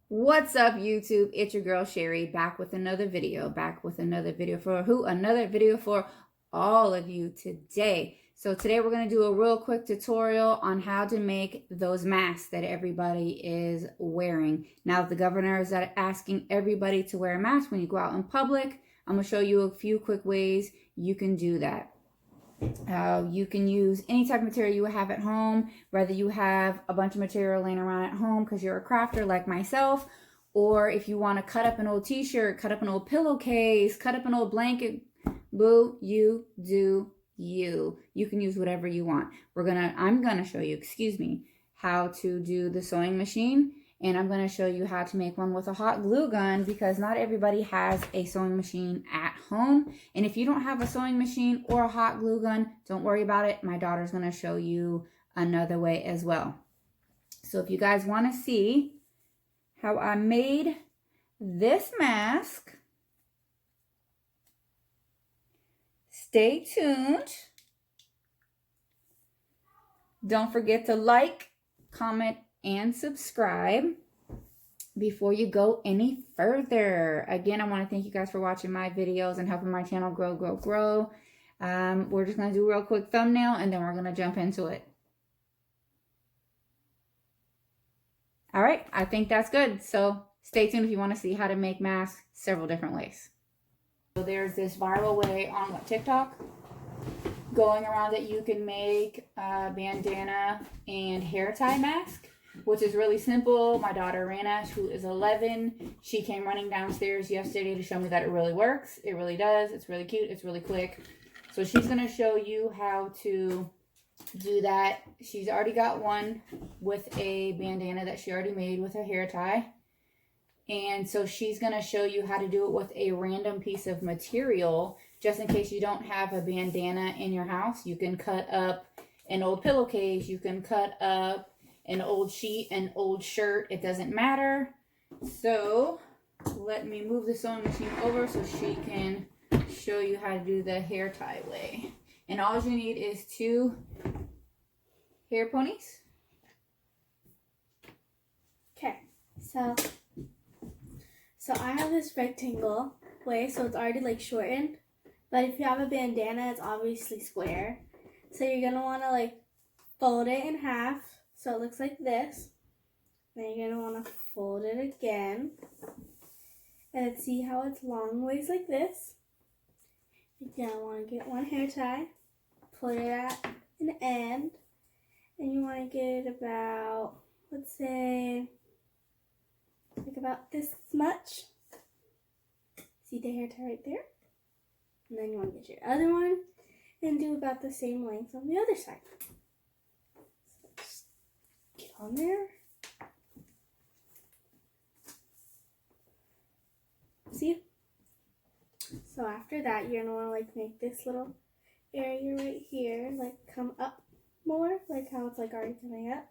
What's up, YouTube? It's your girl Sherry, back with another video. Another video for all of you today. So today we're going to do a real quick tutorial on how to make those masks that everybody is wearing. Now the governor is asking everybody to wear a mask when you go out in public. I'm going to show you a few quick ways you can do that. You can use any type of material you have at home, whether you have a bunch of material laying around at home because you're a crafter like myself, or if you want to cut up an old t-shirt, cut up an old pillowcase, cut up an old blanket, boo, you do you. You can use whatever you want. I'm gonna show you, how to do the sewing machine, and I'm going to show you how to make one with a hot glue gun because not everybody has a sewing machine at home. And if you don't have a sewing machine or a hot glue gun, don't worry about it. My daughter's going to show you another way as well. So if you guys want to see how I made this mask, stay tuned. Don't forget to like, comment, and subscribe before you go any further. Again, I want to thank you guys for watching my videos and helping my channel grow. We're just going to do a real quick thumbnail and then we're going to jump into it. All right, I think that's good. So stay tuned if you want to see how to make masks several different ways. So there's this viral way on TikTok going around that you can make a bandana and hair tie mask, which is really simple. My daughter Rana, who is 11, she came running downstairs yesterday to show me that it really works. It really does. It's really cute. It's really quick. So she's going to show you how to do that. She's already got one with a bandana that she already made with a hair tie. And so she's going to show you how to do it with a random piece of material. Just in case you don't have a bandana in your house, you can cut up an old pillowcase. You can cut up an old sheet, an old shirt. It doesn't matter. So let me move the sewing machine over so she can show you how to do the hair tie way. And all you need is 2 hair ponies. Okay, so I have this rectangle way, so it's already like shortened. But if you have a bandana, it's obviously square. So you're gonna want to like fold it in half so it looks like this. Then you're gonna want to fold it again. And then see how it's long ways like this. You're gonna want to get one hair tie, put it at an end, and you want to get it about, let's say, like about this much. See the hair tie right there? And then you want to get your other one and do about the same length on the other side. So just get on there. See? So after that, you're going to want to like make this little area right here like come up more, like how it's like already coming up.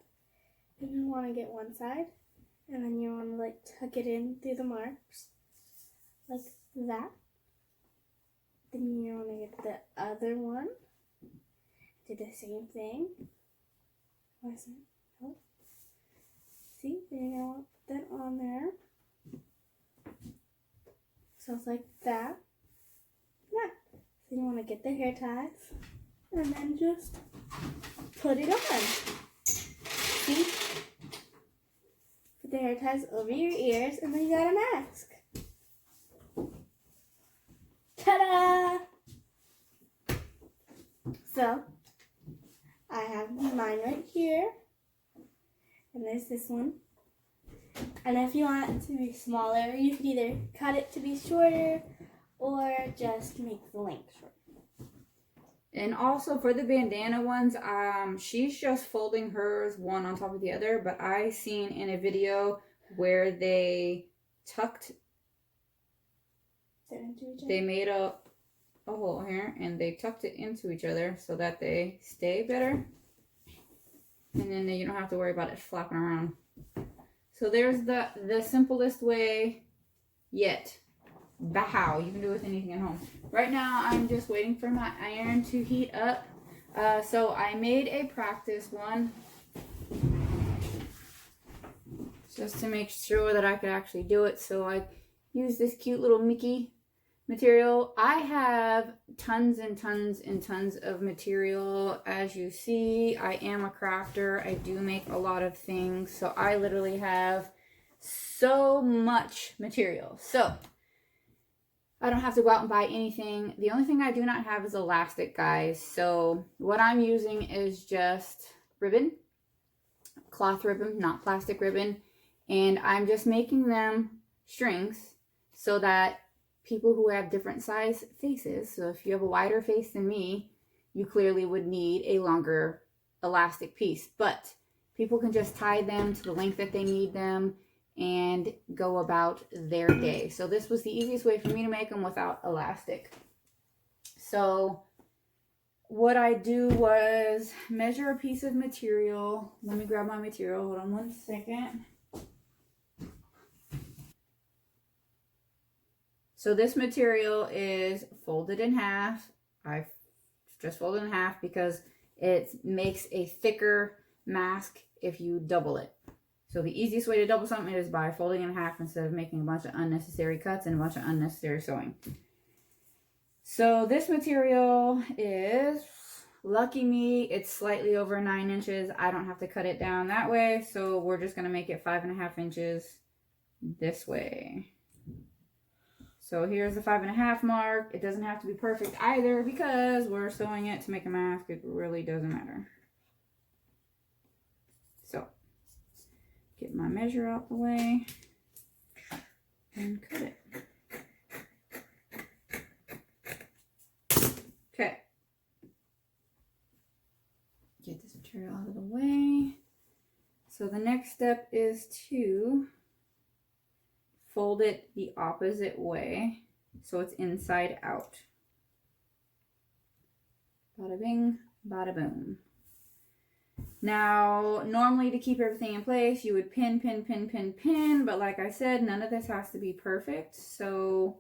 And you want to get one side, and then you want to like tuck it in through the marks like that. Then you want to get the other one. Do the same thing. Oh. See? Then you're going to put that on there. So it's like that. Yeah. So you want to get the hair ties and then just put it on. See? Put the hair ties over your ears and then you got a mask. Ta-da! So, I have mine right here. And there's this one. And if you want it to be smaller, you can either cut it to be shorter or just make the length shorter. And also for the bandana ones, she's just folding hers one on top of the other, but I seen in a video where they tucked, they made a hole here and they tucked it into each other so that they stay better. And then you don't have to worry about it flapping around. So there's the simplest way yet. Bow. You can do it with anything at home. Right now, I'm just waiting for my iron to heat up. So I made a practice one. just to make sure that I could actually do it. So I use this cute little Mickey material. I have tons and tons and tons of material. As you see, I am a crafter. I do make a lot of things. So I literally have so much material. So I don't have to go out and buy anything. The only thing I do not have is elastic, guys. So what I'm using is just ribbon, cloth ribbon, not plastic ribbon. And I'm just making them strings so that people who have different size faces, so if you have a wider face than me, you clearly would need a longer elastic piece. But people can just tie them to the length that they need them and go about their day. So this was the easiest way for me to make them without elastic. So what I do was measure a piece of material. Let me grab my material. Hold on one second. So this material is folded in half. I've just folded in half because it makes a thicker mask if you double it. So the easiest way to double something is by folding in half instead of making a bunch of unnecessary cuts and a bunch of unnecessary sewing. So this material is, lucky me, it's slightly over 9 inches. I don't have to cut it down that way. So we're just going to make it 5.5 inches this way. So here's the 5.5 mark. It doesn't have to be perfect either because we're sewing it to make a mask. It really doesn't matter. So get my measure out the way and cut it. Okay. Get this material out of the way. So the next step is to fold it the opposite way so it's inside out. Bada bing, bada boom. Now, normally to keep everything in place, you would pin, but like I said, none of this has to be perfect. So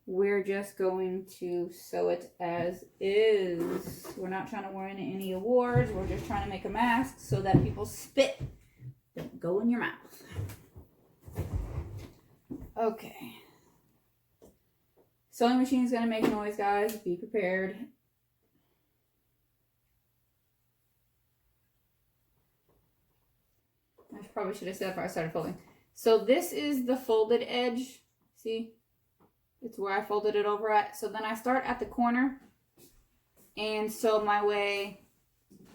we're just going to sew it as is. We're not trying to win any awards. We're just trying to make a mask so that people's spit don't go in your mouth. Okay. Sewing machine is going to make noise, guys. Be prepared. I probably should have said before I started folding. So this is the folded edge. See? It's where I folded it over at. So then I start at the corner and sew my way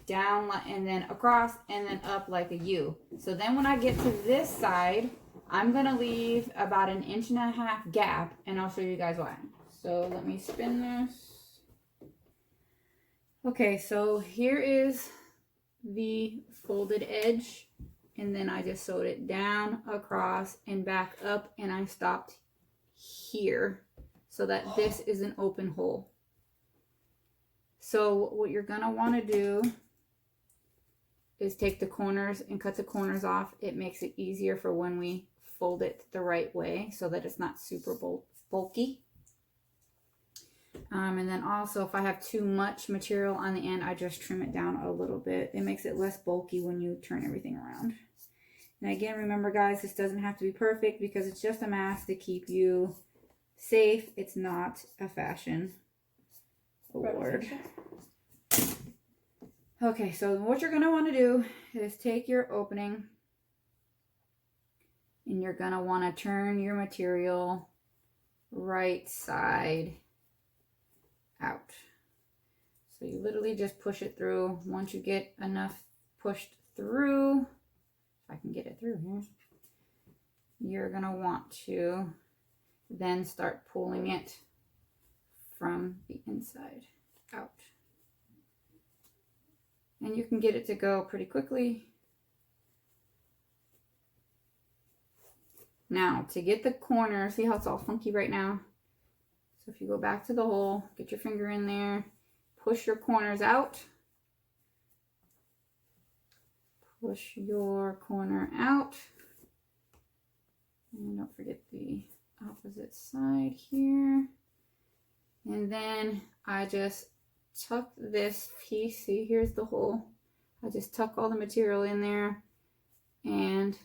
down and then across and then up like a U. So then when I get to this side, I'm going to leave about 1.5 inch gap, and I'll show you guys why. So let me spin this. Okay, so here is the folded edge, and then I just sewed it down, across, and back up, and I stopped here so that this is an open hole. So what you're going to want to do is take the corners and cut the corners off. It makes it easier for when we fold it the right way so that it's not super bulky. And then also if I have too much material on the end, I just trim it down a little bit. It makes it less bulky when you turn everything around. And again, remember guys, this doesn't have to be perfect because it's just a mask to keep you safe. It's not a fashion award. Okay, so what you're going to want to do is take your opening and you're going to want to turn your material right side out. So you literally just push it through. Once you get enough pushed through, if I can get it through here, you're going to want to then start pulling it from the inside out. And you can get it to go pretty quickly. Now, to get the corner, see how it's all funky right now? So if you go back to the hole, get your finger in there, push your corners out. Push your corner out. And don't forget the opposite side here. And then I just tuck this piece. See, here's the hole. I just tuck all the material in there and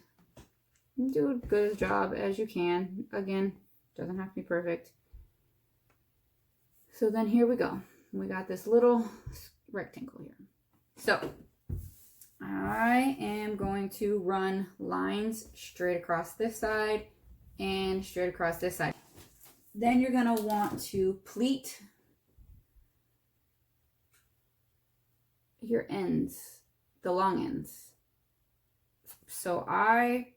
do a good job as you can. Again, doesn't have to be perfect. So then here we go. We got this little rectangle here. So I am going to run lines straight across this side and straight across this side. Then you're going to want to pleat your ends, the long ends. So I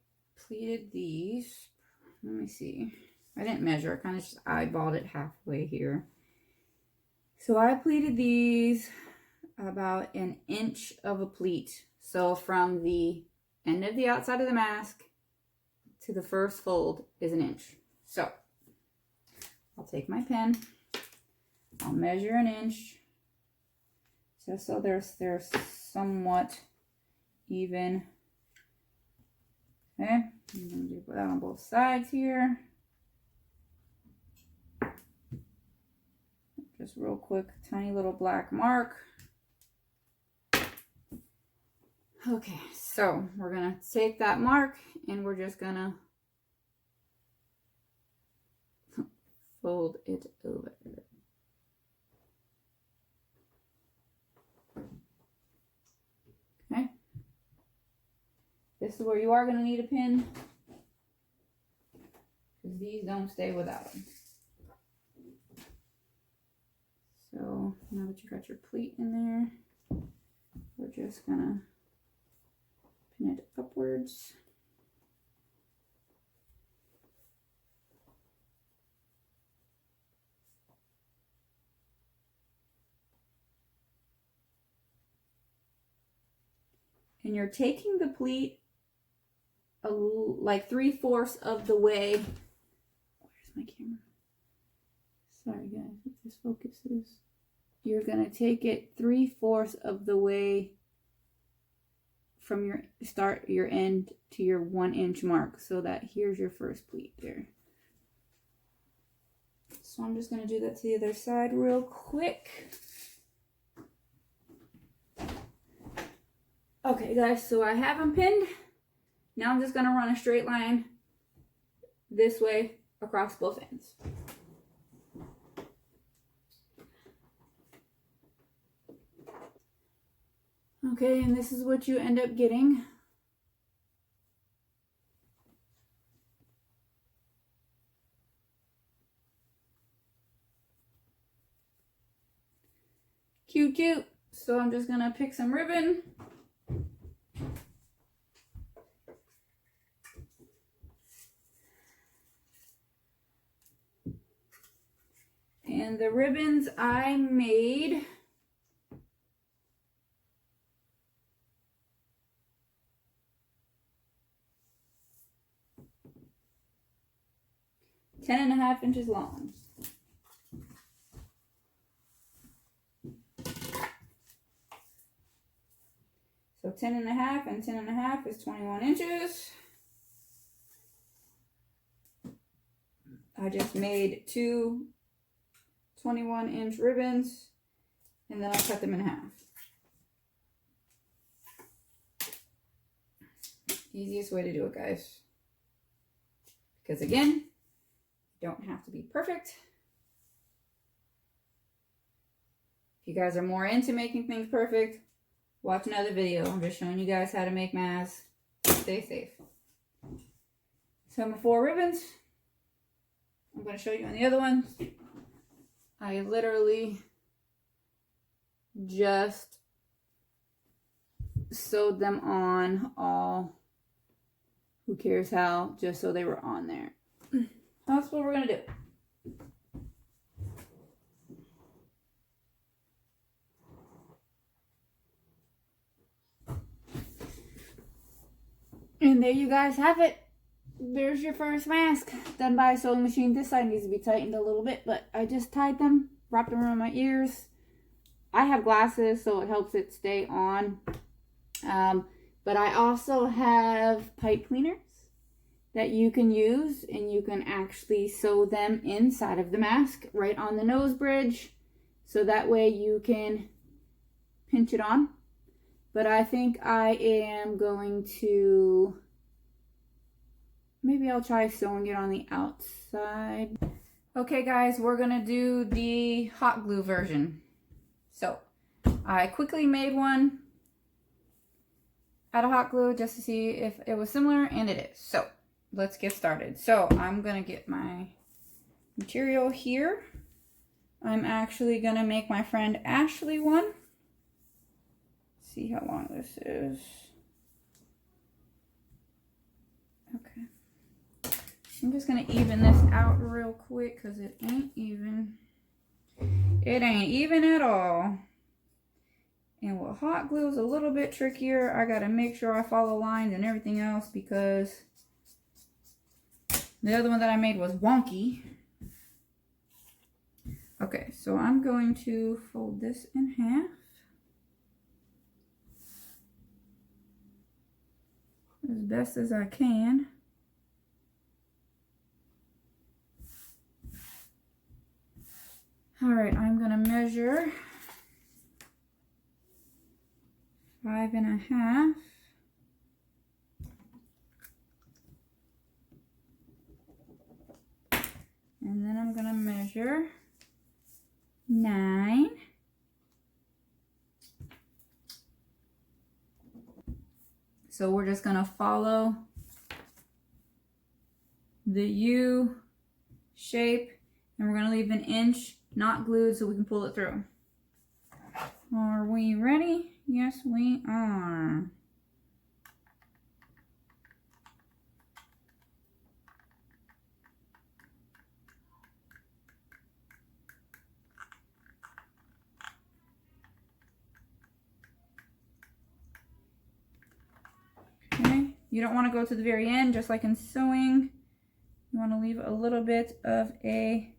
pleated these. Let me see. I didn't measure. I kind of just eyeballed it halfway here. So I pleated these about an inch of a pleat. So from the end of the outside of the mask to the first fold is an inch. So I'll take my pen. I'll measure an inch. Just so they're somewhat even. Okay, I'm going to do that on both sides here. Just real quick, tiny little black mark. Okay, so we're going to take that mark and we're just going to fold it over. Okay. This is where you are going to need a pin, because these don't stay without them. So now that you got your pleat in there, we're just going to pin it upwards. And you're taking the pleat like 3/4 of the way. Where's my camera? Sorry guys, if this focuses. You're gonna take it 3/4 of the way from your end to your 1 inch mark, so that here's your first pleat there. So I'm just gonna do that to the other side real quick. Okay guys, so I have them pinned. Now I'm just going to run a straight line this way across both ends. Okay, and this is what you end up getting. Cute, cute. So I'm just going to pick some ribbon. And the ribbons I made ten and a half inches long. So 10 and a half and 10 and a half is 21 inches. I just made two 21-inch ribbons, and then I'll cut them in half. Easiest way to do it, guys. Because again, you don't have to be perfect. If you guys are more into making things perfect, watch another video. I'm just showing you guys how to make masks. Stay safe. So my 4 ribbons. I'm going to show you on the other ones. I literally just sewed them on all, who cares how, just so they were on there. That's what we're going to do. And there you guys have it. There's your first mask done by a sewing machine. This side needs to be tightened a little bit, but I just tied them, wrapped them around my ears. I have glasses, so it helps it stay on. But I also have pipe cleaners that you can use, and you can actually sew them inside of the mask right on the nose bridge, so that way you can pinch it on. But I think I am going to maybe I'll try sewing it on the outside. Okay guys, we're gonna do the hot glue version. So I quickly made one out of hot glue just to see if it was similar, and it is. So let's get started. So I'm gonna get my material here. I'm actually gonna make my friend Ashley one. See how long this is. Okay. I'm just gonna even this out real quick because it ain't even. It ain't even at all. And with hot glue is a little bit trickier. I gotta make sure I follow lines and everything else because the other one that I made was wonky. Okay, so I'm going to fold this in half. As best as I can. All right, I'm gonna measure 5.5. And then I'm gonna measure 9. So we're just gonna follow the U shape, and we're gonna leave an inch not glued so we can pull it through. Are we ready? Yes, we are. Okay, you don't want to go to the very end, just like in sewing. You want to leave a little bit of a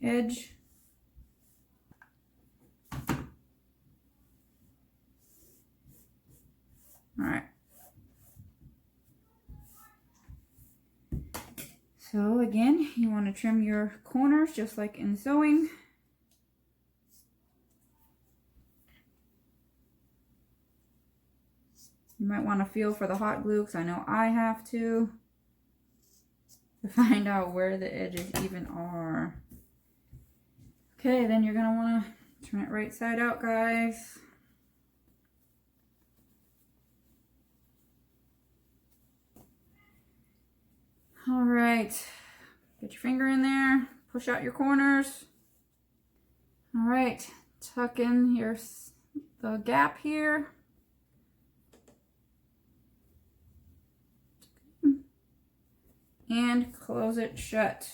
edge. All right. So again, you want to trim your corners just like in sewing. You might want to feel for the hot glue because I know I have to find out where the edges even are. Okay, then you're going to want to turn it right side out, guys. All right, get your finger in there, push out your corners. All right, tuck in the gap here. And close it shut.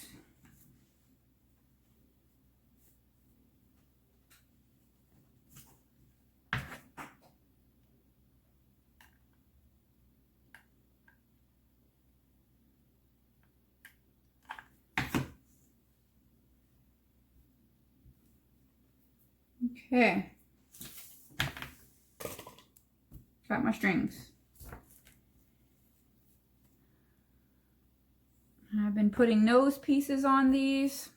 Okay. Got my strings. I've been putting nose pieces on these.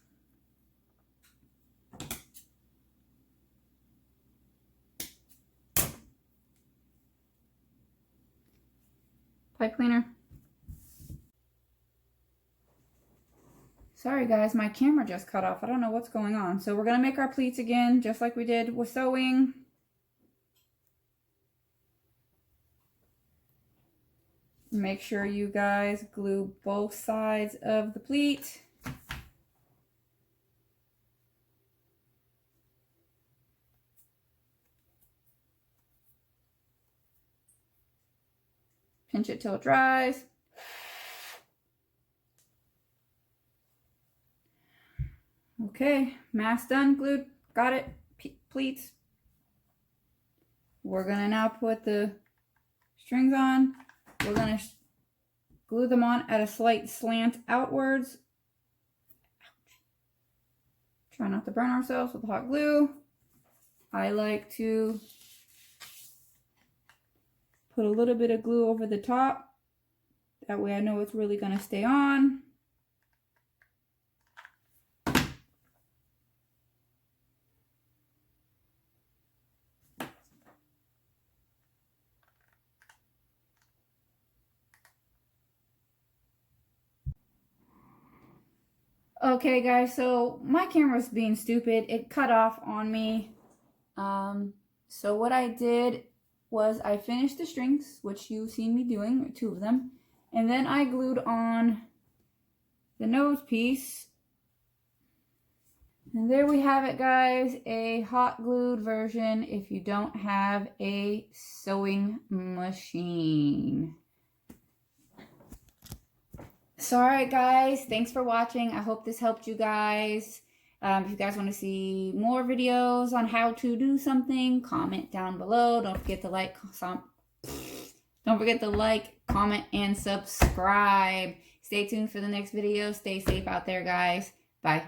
Pipe cleaner. Sorry guys, my camera just cut off. I don't know what's going on. So we're going to make our pleats again, just like we did with sewing. Make sure you guys glue both sides of the pleat. Pinch it till it dries. Okay, mask done, glued, got it, pleats. We're gonna now put the strings on. We're gonna glue them on at a slight slant outwards. Try not to burn ourselves with hot glue. I like to put a little bit of glue over the top. That way I know it's really gonna stay on. Okay, guys, so my camera's being stupid. It cut off on me. So what I did was I finished the strings, which you've seen me doing, 2 of them, and then I glued on the nose piece. And there we have it, guys, a hot glued version if you don't have a sewing machine. So, alright guys, thanks for watching. I hope this helped you guys. If you guys want to see more videos on how to do something, comment down below. Don't forget to like, comment, and subscribe. Stay tuned for the next video. Stay safe out there, guys. Bye.